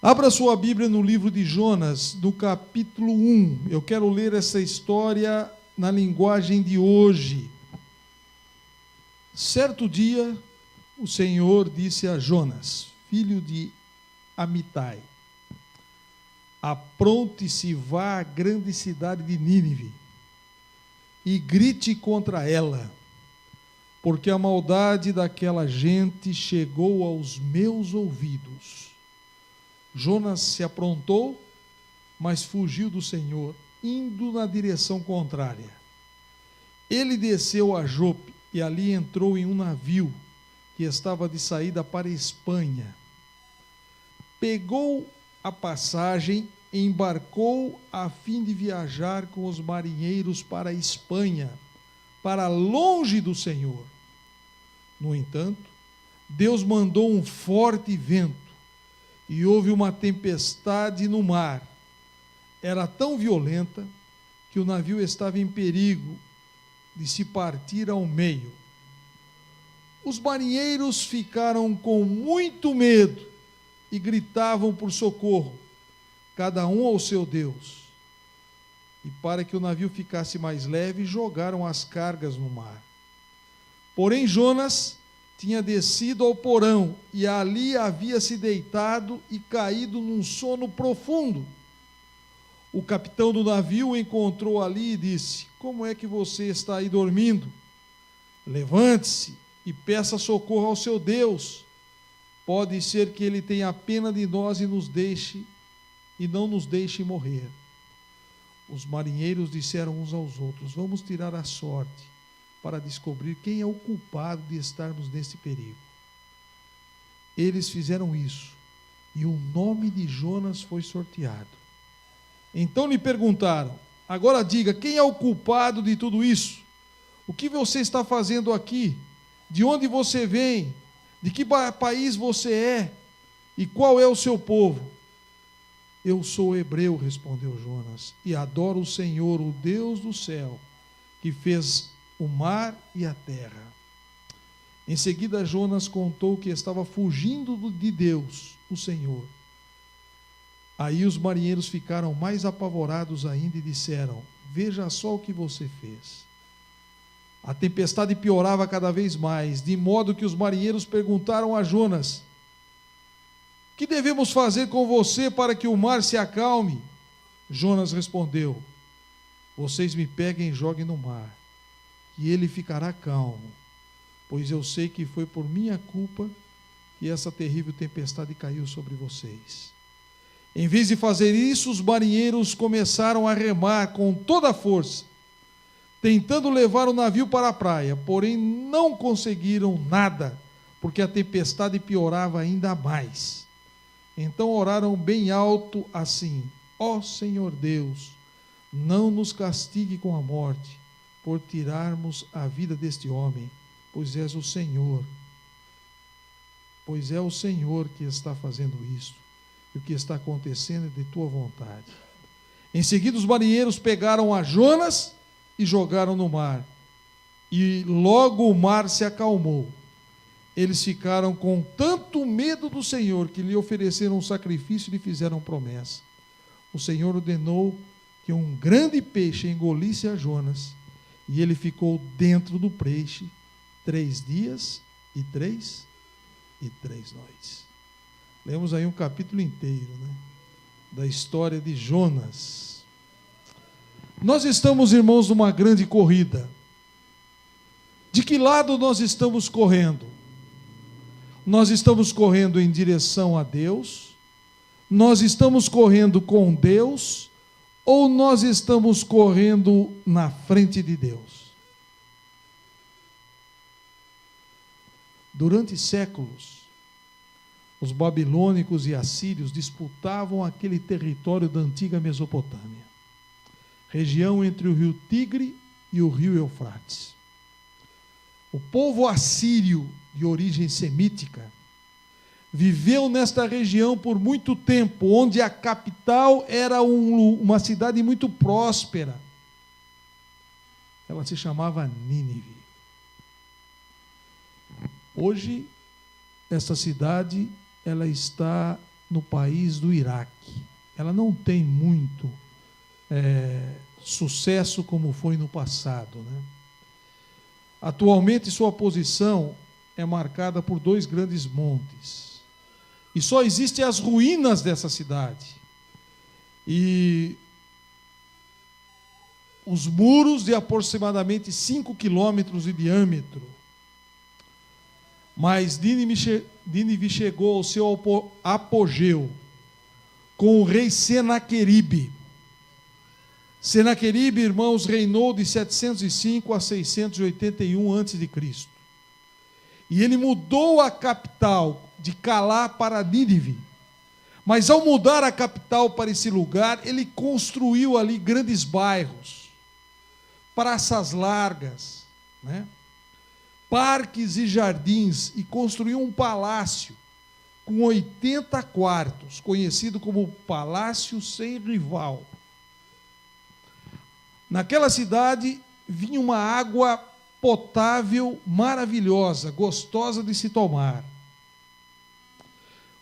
Abra sua Bíblia no livro de Jonas, no capítulo 1. Eu quero ler essa história na linguagem de hoje. Certo dia, o Senhor disse a Jonas, filho de Amitai: apronte-se, vá à grande cidade de Nínive e grite contra ela, porque a maldade daquela gente chegou aos meus ouvidos. Jonas se aprontou, mas fugiu do Senhor, indo na direção contrária. Ele desceu a Jope e ali entrou em um navio que estava de saída para a Espanha. Pegou a passagem e embarcou a fim de viajar com os marinheiros para a Espanha, para longe do Senhor. No entanto, Deus mandou um forte vento e houve uma tempestade no mar. Era tão violenta que o navio estava em perigo de se partir ao meio. Os marinheiros ficaram com muito medo e gritavam por socorro, cada um ao seu Deus. E para que o navio ficasse mais leve, jogaram as cargas no mar. Porém, Jonas tinha descido ao porão e ali havia se deitado e caído num sono profundo. O capitão do navio o encontrou ali e disse: como é que você está aí dormindo? Levante-se e peça socorro ao seu Deus. Pode ser que ele tenha pena de nós e não nos deixe morrer. Os marinheiros disseram uns aos outros: vamos tirar a sorte para descobrir quem é o culpado de estarmos nesse perigo. Eles fizeram isso, e o nome de Jonas foi sorteado. Então lhe perguntaram: agora diga, quem é o culpado de tudo isso? O que você está fazendo aqui? De onde você vem? De que país você é? E qual é o seu povo? Eu sou hebreu, respondeu Jonas, e adoro o Senhor, o Deus do céu, que fez o mar e a terra. Em seguida, Jonas contou que estava fugindo de Deus, o Senhor. Aí os marinheiros ficaram mais apavorados ainda e disseram: veja só o que você fez. A tempestade piorava cada vez mais, de modo que os marinheiros perguntaram a Jonas: que devemos fazer com você para que o mar se acalme? Jonas respondeu: vocês me peguem e joguem no mar, e ele ficará calmo, pois eu sei que foi por minha culpa que essa terrível tempestade caiu sobre vocês. Em vez de fazer isso, os marinheiros começaram a remar com toda a força, tentando levar o navio para a praia, porém não conseguiram nada, porque a tempestade piorava ainda mais. Então oraram bem alto assim: ó Senhor Deus, não nos castigue com a morte, por tirarmos a vida deste homem, pois é o Senhor que está fazendo isso, e o que está acontecendo é de tua vontade. Em seguida, os marinheiros pegaram a Jonas e jogaram no mar, e logo o mar se acalmou. Eles ficaram com tanto medo do Senhor que lhe ofereceram um sacrifício e lhe fizeram promessa. O Senhor ordenou que um grande peixe engolisse a Jonas, e ele ficou dentro do peixe 3 dias e 3 noites. Lemos aí um capítulo inteiro, da história de Jonas. Nós estamos, irmãos, numa grande corrida. De que lado nós estamos correndo? Nós estamos correndo em direção a Deus? Nós estamos correndo com Deus? Ou nós estamos correndo na frente de Deus? Durante séculos, os babilônicos e assírios disputavam aquele território da antiga Mesopotâmia, região entre o rio Tigre e o rio Eufrates. O povo assírio, de origem semítica, viveu nesta região por muito tempo, onde a capital era uma cidade muito próspera. Ela se chamava Nínive. Hoje, essa cidade ela está no país do Iraque. Ela não tem muito sucesso como foi no passado, né? Atualmente, sua posição é marcada por 2 grandes montes. E só existem as ruínas dessa cidade. E os muros de aproximadamente 5 quilômetros de diâmetro. Mas Nínive chegou ao seu apogeu com o rei Senaqueribe. Senaqueribe, irmãos, reinou de 705 a 681 a.C. E ele mudou a capital de Calá para Nínive. Mas ao mudar a capital para esse lugar, ele construiu ali grandes bairros, praças largas, né? Parques e jardins, e construiu um palácio com 80 quartos, conhecido como Palácio Sem Rival. Naquela cidade vinha uma água potável maravilhosa, gostosa de se tomar.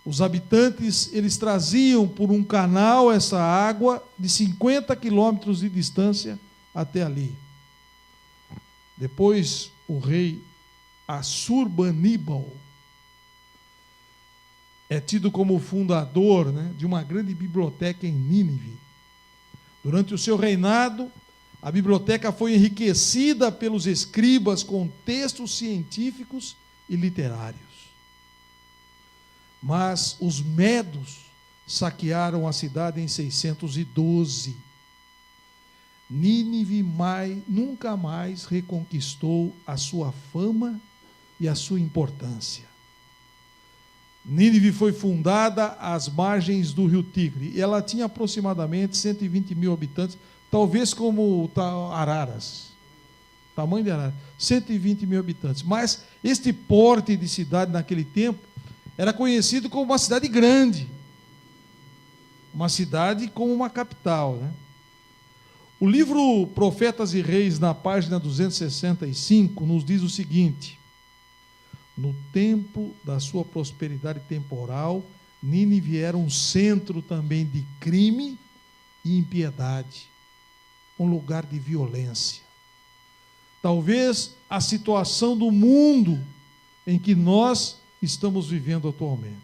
Os habitantes, eles traziam por um canal essa água de 50 quilômetros de distância até ali. Depois, o rei Assurbaníbal é tido como fundador, né, de uma grande biblioteca em Nínive. Durante o seu reinado, a biblioteca foi enriquecida pelos escribas com textos científicos e literários. Mas os medos saquearam a cidade em 612. Nínive nunca mais reconquistou a sua fama e a sua importância. Nínive foi fundada às margens do rio Tigre, e ela tinha aproximadamente 120 mil habitantes, talvez como Araras, tamanho de Araras, 120 mil habitantes. Mas este porte de cidade naquele tempo era conhecido como uma cidade grande, uma cidade como uma capital, né? O livro Profetas e Reis, na página 265, nos diz o seguinte: no tempo da sua prosperidade temporal, Nínive era um centro também de crime e impiedade, um lugar de violência. Talvez a situação do mundo em que nós estamos vivendo atualmente.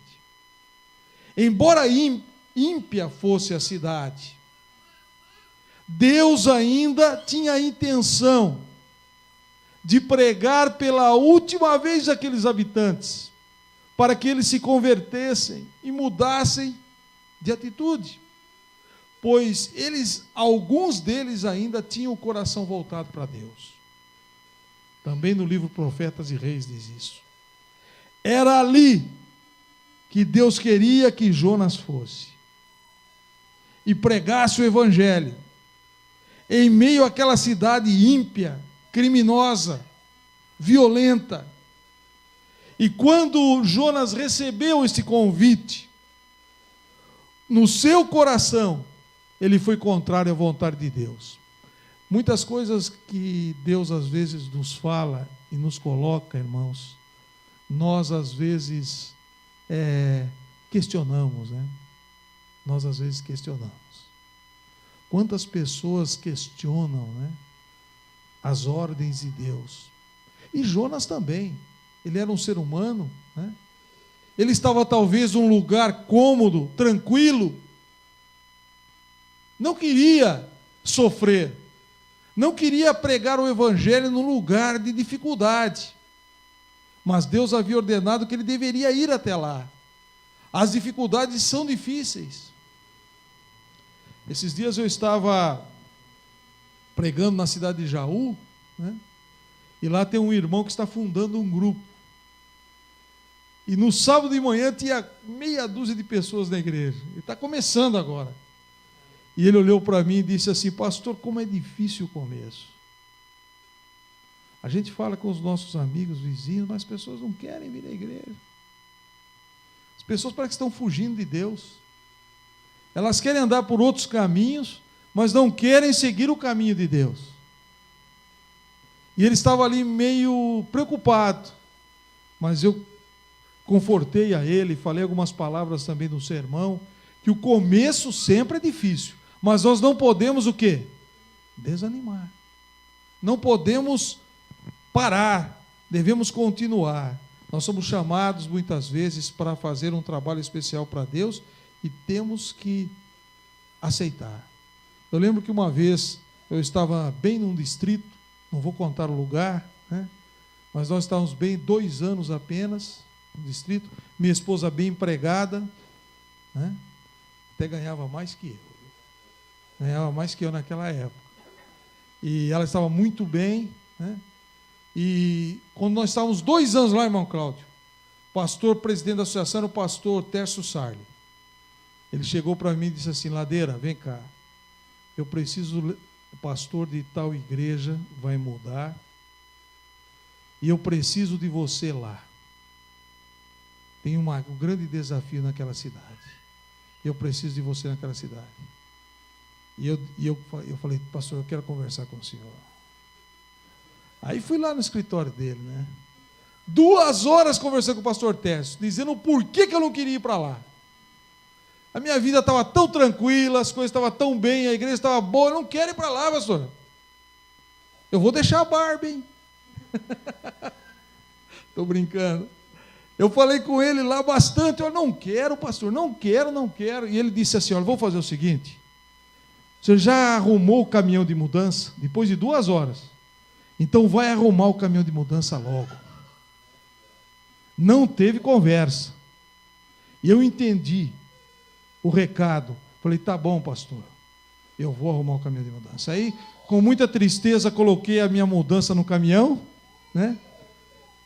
Embora ímpia fosse a cidade, Deus ainda tinha a intenção de pregar pela última vez aqueles habitantes, para que eles se convertessem e mudassem de atitude, pois alguns deles ainda tinham o coração voltado para Deus. Também no livro Profetas e Reis diz isso. Era ali que Deus queria que Jonas fosse e pregasse o evangelho em meio àquela cidade ímpia, criminosa, violenta. E quando Jonas recebeu esse convite, no seu coração, ele foi contrário à vontade de Deus. Muitas coisas que Deus às vezes nos fala e nos coloca, irmãos, nós às vezes questionamos, né? Nós às vezes questionamos. Quantas pessoas questionam, né, as ordens de Deus? E Jonas também. Ele era um ser humano, né? Ele estava talvez num lugar cômodo, tranquilo. Não queria sofrer. Não queria pregar o evangelho num lugar de dificuldade. Mas Deus havia ordenado que ele deveria ir até lá. As dificuldades são difíceis. Esses dias eu estava pregando na cidade de Jaú, né? E lá tem um irmão que está fundando um grupo. E no sábado de manhã tinha meia dúzia de pessoas na igreja. Ele está começando agora. E ele olhou para mim e disse assim: pastor, como é difícil o começo. A gente fala com os nossos amigos, vizinhos, mas as pessoas não querem vir à igreja. As pessoas parecem que estão fugindo de Deus. Elas querem andar por outros caminhos, mas não querem seguir o caminho de Deus. E ele estava ali meio preocupado. Mas eu confortei a ele, falei algumas palavras também no sermão, que o começo sempre é difícil, mas nós não podemos o quê? Desanimar. Não podemos parar, devemos continuar. Nós somos chamados muitas vezes para fazer um trabalho especial para Deus e temos que aceitar. Eu lembro que uma vez eu estava bem num distrito, não vou contar o lugar, né? Mas nós estávamos bem 2 anos apenas no distrito, minha esposa bem empregada, né? Até ganhava mais que eu. Ganhava mais que eu naquela época. E ela estava muito bem, né? E quando nós estávamos 2 anos lá, irmão Cláudio, o pastor, presidente da associação, era o pastor Tércio Sarli. Ele chegou para mim e disse assim: Ladeira, vem cá, eu preciso, o pastor de tal igreja vai mudar, e eu preciso de você lá. Tem um grande desafio naquela cidade. Eu preciso de você naquela cidade. E eu falei: pastor, eu quero conversar com o senhor. Aí fui lá no escritório dele, né? 2 horas conversei com o pastor Tércio, dizendo o porquê que eu não queria ir para lá. A minha vida estava tão tranquila, as coisas estavam tão bem, a igreja estava boa, eu não quero ir para lá, pastor. Eu vou deixar a barba, hein? Estou brincando. Eu falei com ele lá bastante, eu não quero, pastor, não quero. E ele disse assim: olha, vou fazer o seguinte, você já arrumou o caminhão de mudança? Depois de 2 horas. Então vai arrumar o caminhão de mudança logo. Não teve conversa. E eu entendi o recado. Falei: tá bom, pastor, eu vou arrumar o caminhão de mudança. Aí, com muita tristeza, coloquei a minha mudança no caminhão, né?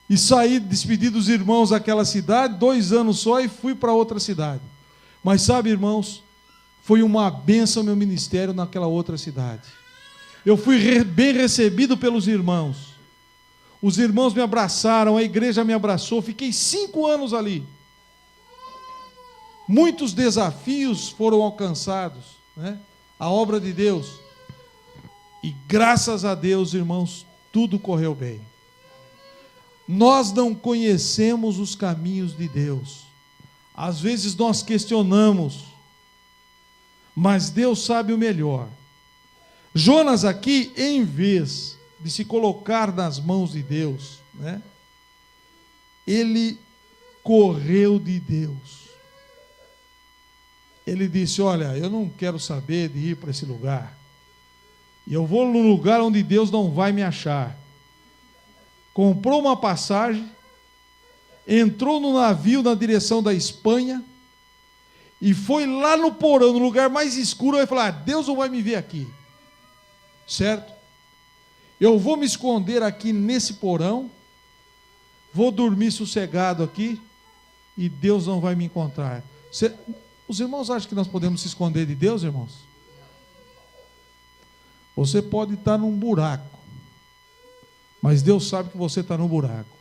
E saí, despedi dos irmãos daquela cidade, 2 anos só, e fui para outra cidade. Mas sabe, irmãos, foi uma bênção meu ministério naquela outra cidade. Eu fui bem recebido pelos irmãos. Os irmãos me abraçaram, a igreja me abraçou, fiquei 5 anos ali. Muitos desafios foram alcançados, né? A obra de Deus. E graças a Deus, irmãos, tudo correu bem. Nós não conhecemos os caminhos de Deus. Às vezes nós questionamos, mas Deus sabe o melhor. Jonas aqui, em vez de se colocar nas mãos de Deus, né, ele correu de Deus. Ele disse: olha, eu não quero saber de ir para esse lugar. E eu vou num lugar onde Deus não vai me achar. Comprou uma passagem, entrou no navio na direção da Espanha e foi lá no porão, no lugar mais escuro, e falou: Deus não vai me ver aqui. Certo? Eu vou me esconder aqui nesse porão, vou dormir sossegado aqui e Deus não vai me encontrar. Os irmãos acham que nós podemos se esconder de Deus, irmãos? Você pode estar num buraco, mas Deus sabe que você está no buraco.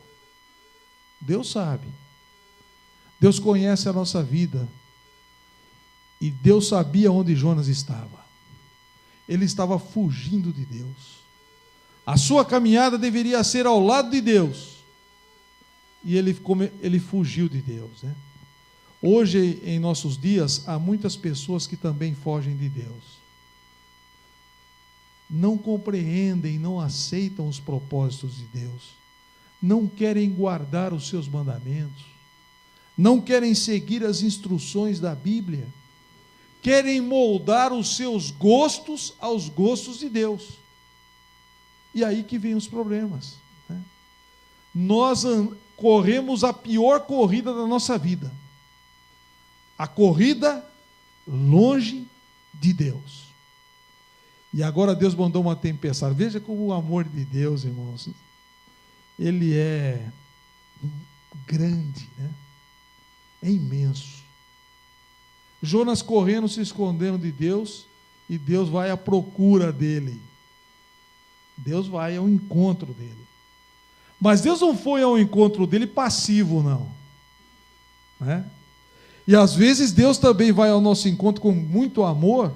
Deus sabe. Deus conhece a nossa vida. E Deus sabia onde Jonas estava. Ele estava fugindo de Deus. A sua caminhada deveria ser ao lado de Deus. E ele fugiu de Deus, né? Hoje, em nossos dias, há muitas pessoas que também fogem de Deus. Não compreendem, não aceitam os propósitos de Deus. Não querem guardar os seus mandamentos. Não querem seguir as instruções da Bíblia. Querem moldar os seus gostos aos gostos de Deus. E aí que vem os problemas, né? Nós corremos a pior corrida da nossa vida. A corrida longe de Deus. E agora Deus mandou uma tempestade. Veja como o amor de Deus, irmãos, ele é grande, né? É imenso. Jonas correndo, se escondendo de Deus, e Deus vai à procura dele. Deus vai ao encontro dele. Mas Deus não foi ao encontro dele passivo, não. Né? E às vezes Deus também vai ao nosso encontro com muito amor,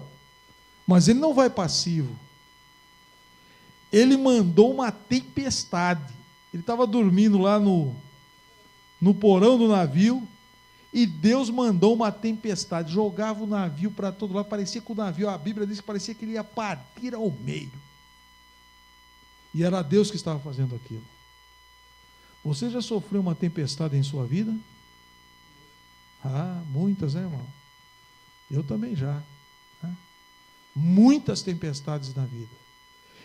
mas ele não vai passivo. Ele mandou uma tempestade. Ele estava dormindo lá no porão do navio, e Deus mandou uma tempestade, jogava o navio para todo lado, parecia que o navio, a Bíblia diz que parecia que ele ia partir ao meio. E era Deus que estava fazendo aquilo. Você já sofreu uma tempestade em sua vida? Ah, muitas, né, irmão? Eu também já. Né? Muitas tempestades na vida.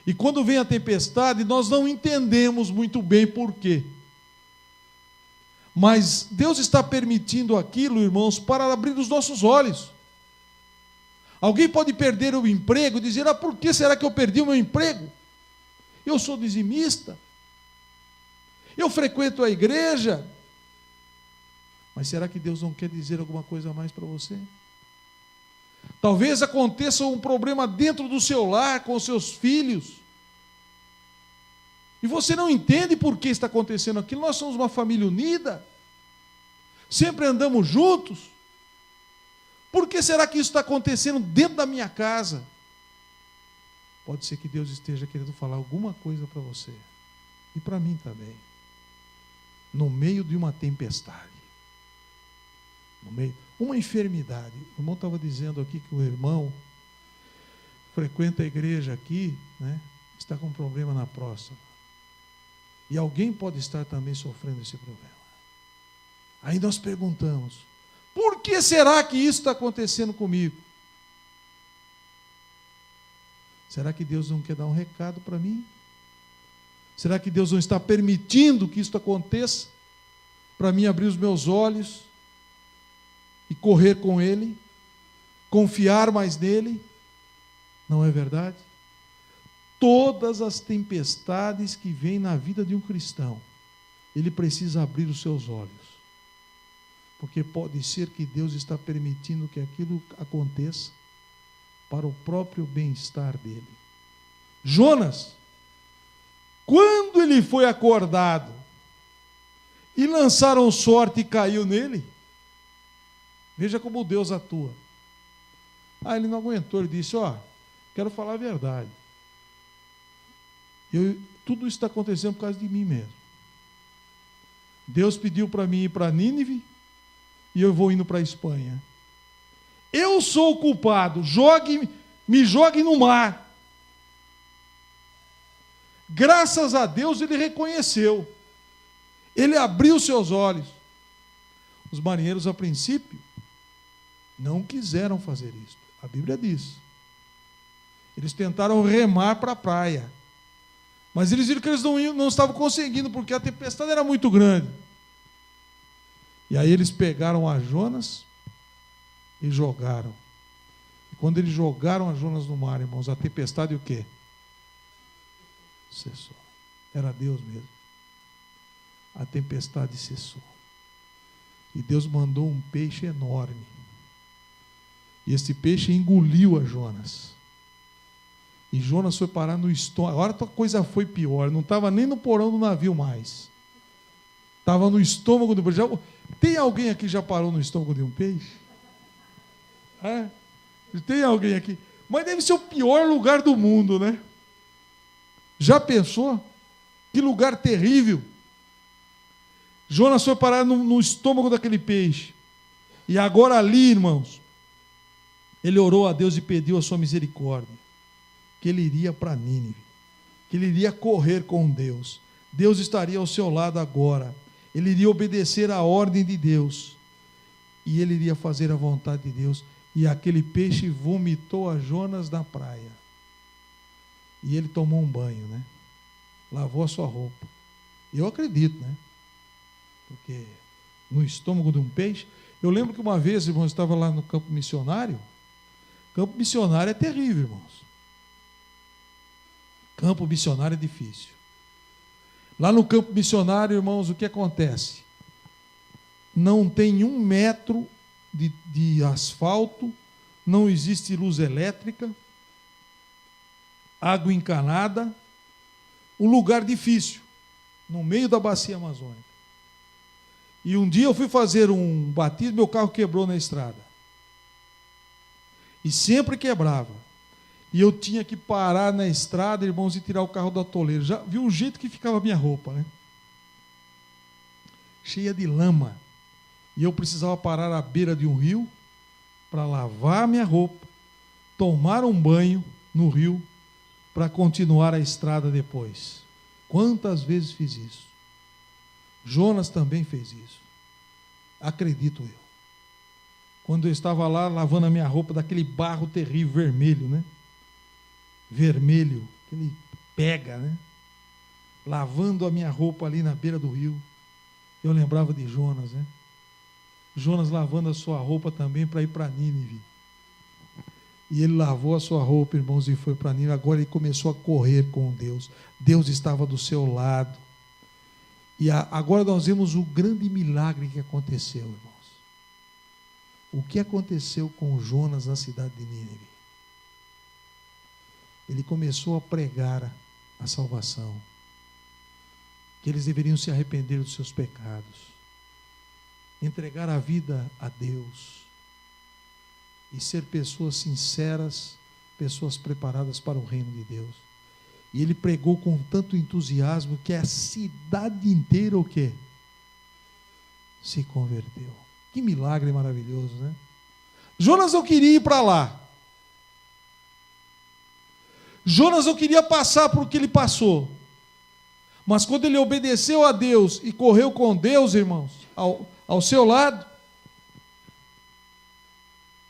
E quando vem a tempestade, nós não entendemos muito bem por quê. Mas Deus está permitindo aquilo, irmãos, para abrir os nossos olhos. Alguém pode perder o emprego e dizer: ah, por que será que eu perdi o meu emprego? Eu sou dizimista. Eu frequento a igreja. Mas será que Deus não quer dizer alguma coisa a mais para você? Talvez aconteça um problema dentro do seu lar, com os seus filhos. E você não entende por que está acontecendo aquilo. Nós somos uma família unida. Sempre andamos juntos. Por que será que isso está acontecendo dentro da minha casa? Pode ser que Deus esteja querendo falar alguma coisa para você. E para mim também. No meio de uma tempestade. No meio, uma enfermidade. O irmão estava dizendo aqui que o irmão frequenta a igreja aqui, né, está com um problema na próstata. E alguém pode estar também sofrendo esse problema. Aí nós perguntamos: por que será que isso está acontecendo comigo? Será que Deus não quer dar um recado para mim? Será que Deus não está permitindo que isso aconteça? Para mim abrir os meus olhos e correr com Ele? Confiar mais nele? Não é verdade? Todas as tempestades que vêm na vida de um cristão, ele precisa abrir os seus olhos. Porque pode ser que Deus está permitindo que aquilo aconteça para o próprio bem-estar dele. Jonas, quando ele foi acordado e lançaram sorte e caiu nele, veja como Deus atua. Ah, ele não aguentou, ele disse: ó, quero falar a verdade. Tudo isso está acontecendo por causa de mim mesmo. Deus pediu para mim ir para Nínive e eu vou indo para a Espanha. Eu sou o culpado, me jogue no mar. Graças a Deus ele reconheceu. Ele abriu seus olhos. Os marinheiros, a princípio, não quiseram fazer isso. A Bíblia diz. Eles tentaram remar para a praia. Mas eles viram que eles não estavam conseguindo, porque a tempestade era muito grande. E aí eles pegaram a Jonas e jogaram. E quando eles jogaram a Jonas no mar, irmãos, a tempestade o quê? Cessou. Era Deus mesmo. A tempestade cessou. E Deus mandou um peixe enorme. E esse peixe engoliu a Jonas. E Jonas foi parar no estômago. Agora a coisa foi pior. Não estava nem no porão do navio mais. Estava no estômago do peixe. Tem alguém aqui que já parou no estômago de um peixe? É? Tem alguém aqui? Mas deve ser o pior lugar do mundo, né? Já pensou? Que lugar terrível. Jonas foi parar no estômago daquele peixe. E agora ali, irmãos, ele orou a Deus e pediu a sua misericórdia. Que ele iria para Nínive, que ele iria correr com Deus. Deus estaria ao seu lado agora. Ele iria obedecer à ordem de Deus. E ele iria fazer a vontade de Deus. E aquele peixe vomitou a Jonas na praia. E ele tomou um banho, né? Lavou a sua roupa. Eu acredito, né? Porque no estômago de um peixe... Eu lembro que uma vez, irmãos, eu estava lá no campo missionário. Campo missionário é terrível, irmãos. Campo missionário é difícil. Lá no campo missionário, irmãos, o que acontece? Não tem 1 metro de asfalto, não existe luz elétrica, água encanada, um lugar difícil, no meio da bacia amazônica. E um dia eu fui fazer um batismo, meu carro quebrou na estrada. E sempre quebrava. E eu tinha que parar na estrada, irmãos, e tirar o carro do atoleiro. Já viu o jeito que ficava a minha roupa, né? cheia de lama. E eu precisava parar à beira de um rio para lavar minha roupa, tomar um banho no rio, para continuar a estrada depois. Quantas vezes fiz isso? Jonas também fez isso. Acredito eu. Quando eu estava lá lavando a minha roupa daquele barro terrível, vermelho, né? Vermelho, que ele pega, né? Lavando a minha roupa ali na beira do rio, eu lembrava de Jonas, né? Jonas lavando a sua roupa também para ir para Nínive. E ele lavou a sua roupa, irmãos, e foi para Nínive. Agora ele começou a correr com Deus. Deus estava do seu lado. E agora nós vemos o grande milagre que aconteceu, irmãos. O que aconteceu com Jonas na cidade de Nínive? Ele começou a pregar a salvação, que eles deveriam se arrepender dos seus pecados, entregar a vida a Deus e ser pessoas sinceras, pessoas preparadas para o reino de Deus. E ele pregou com tanto entusiasmo que a cidade inteira o quê? Se converteu. Que milagre maravilhoso, né? Jonas não queria ir para lá. Jonas não queria passar por o que ele passou. Mas quando ele obedeceu a Deus e correu com Deus, irmãos, ao seu lado,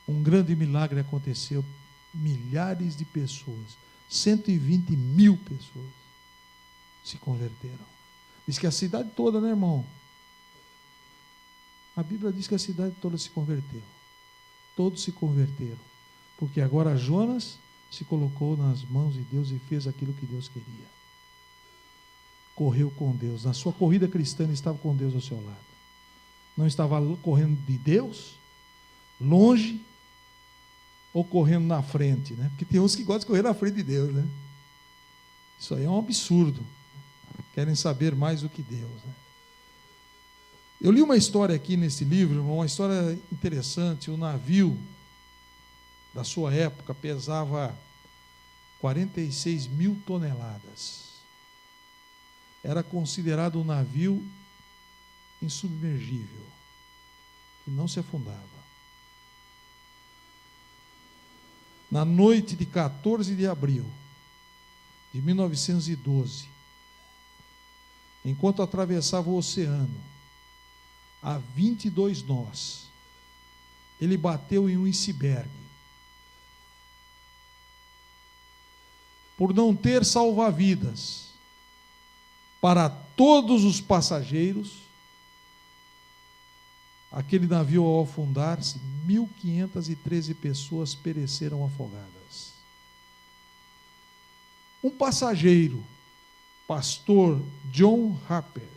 um grande milagre aconteceu. Milhares de pessoas, 120 mil pessoas se converteram. Diz que a cidade toda, né, irmão? A Bíblia diz que a cidade toda se converteu. Todos se converteram. Porque agora Jonas se colocou nas mãos de Deus e fez aquilo que Deus queria. Correu com Deus. Na sua corrida cristã, ele estava com Deus ao seu lado. Não estava correndo de Deus, longe, ou correndo na frente, né? Porque tem uns que gostam de correr na frente de Deus, né? Isso aí é um absurdo. Querem saber mais do que Deus, né? Eu li uma história aqui nesse livro, uma história interessante. O navio da sua época pesava 46 mil toneladas. Era considerado um navio insubmergível, que não se afundava. Na noite de 14 de abril de 1912, enquanto atravessava o oceano, a 22 nós, ele bateu em um iceberg. Por não ter salva-vidas para todos os passageiros, aquele navio, ao afundar-se, 1.513 pessoas pereceram afogadas. Um passageiro, pastor John Harper,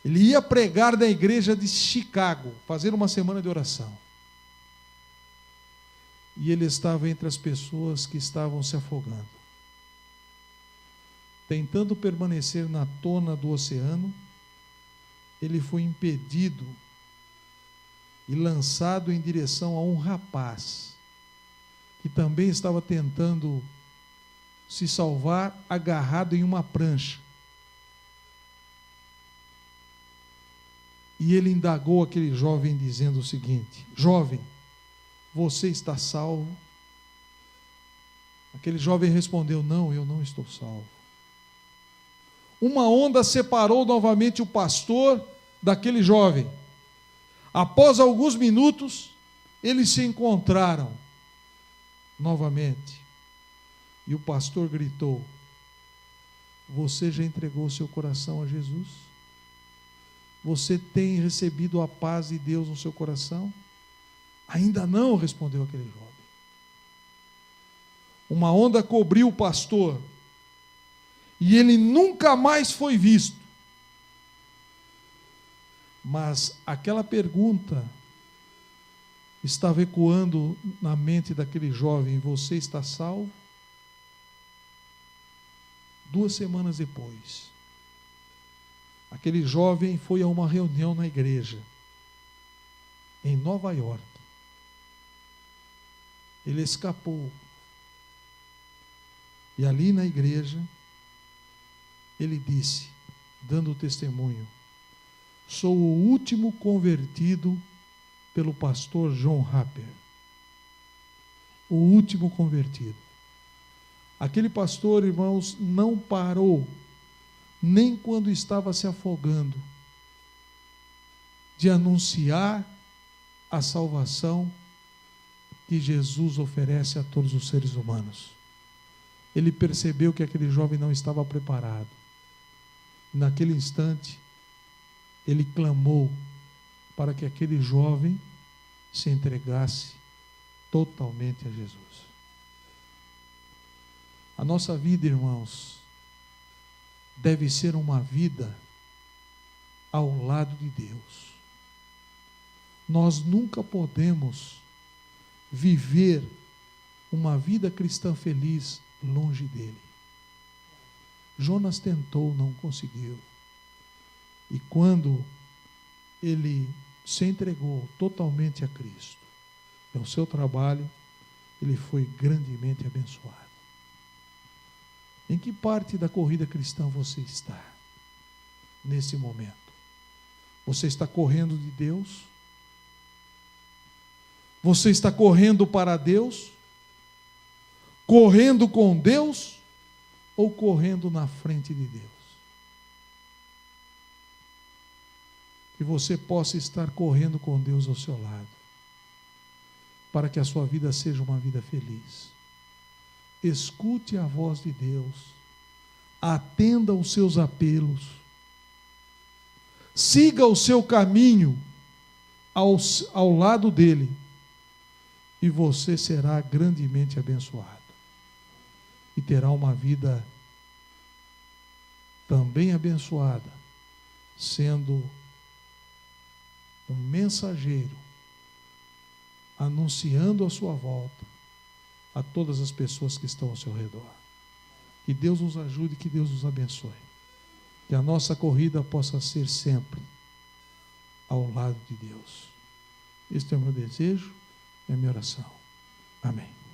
ele ia pregar na igreja de Chicago, fazer uma semana de oração. E ele estava entre as pessoas que estavam se afogando. Tentando permanecer na tona do oceano, ele foi impedido e lançado em direção a um rapaz que também estava tentando se salvar, agarrado em uma prancha. E ele indagou aquele jovem dizendo o seguinte: jovem, você está salvo? Aquele jovem respondeu: não, eu não estou salvo. Uma onda separou novamente o pastor daquele jovem. Após alguns minutos, eles se encontraram novamente. E o pastor gritou: você já entregou seu coração a Jesus? Você tem recebido a paz de Deus no seu coração? Ainda não, respondeu aquele jovem. Uma onda cobriu o pastor e ele nunca mais foi visto. Mas aquela pergunta estava ecoando na mente daquele jovem: você está salvo? 2 semanas depois, aquele jovem foi a uma reunião na igreja, em Nova York. Ele escapou. E ali na igreja, ele disse, dando o testemunho: sou o último convertido pelo pastor John Harper. O último convertido. Aquele pastor, irmãos, não parou, nem quando estava se afogando, de anunciar a salvação que Jesus oferece a todos os seres humanos. Ele percebeu que aquele jovem não estava preparado. Naquele instante, ele clamou para que aquele jovem se entregasse totalmente a Jesus. A nossa vida, irmãos, deve ser uma vida ao lado de Deus. Nós nunca podemos viver uma vida cristã feliz longe dele. Jonas tentou, não conseguiu. E quando ele se entregou totalmente a Cristo, ao seu trabalho, ele foi grandemente abençoado. Em que parte da corrida cristã você está nesse momento? Você está correndo de Deus? Você está correndo para Deus? Correndo com Deus? Ou correndo na frente de Deus? Que você possa estar correndo com Deus ao seu lado, para que a sua vida seja uma vida feliz. Escute a voz de Deus, atenda aos seus apelos, siga o seu caminho ao lado dele, e você será grandemente abençoado. E terá uma vida também abençoada, sendo um mensageiro, anunciando a sua volta a todas as pessoas que estão ao seu redor. Que Deus nos ajude, que Deus nos abençoe. Que a nossa corrida possa ser sempre ao lado de Deus. Este é o meu desejo e a minha oração. Amém.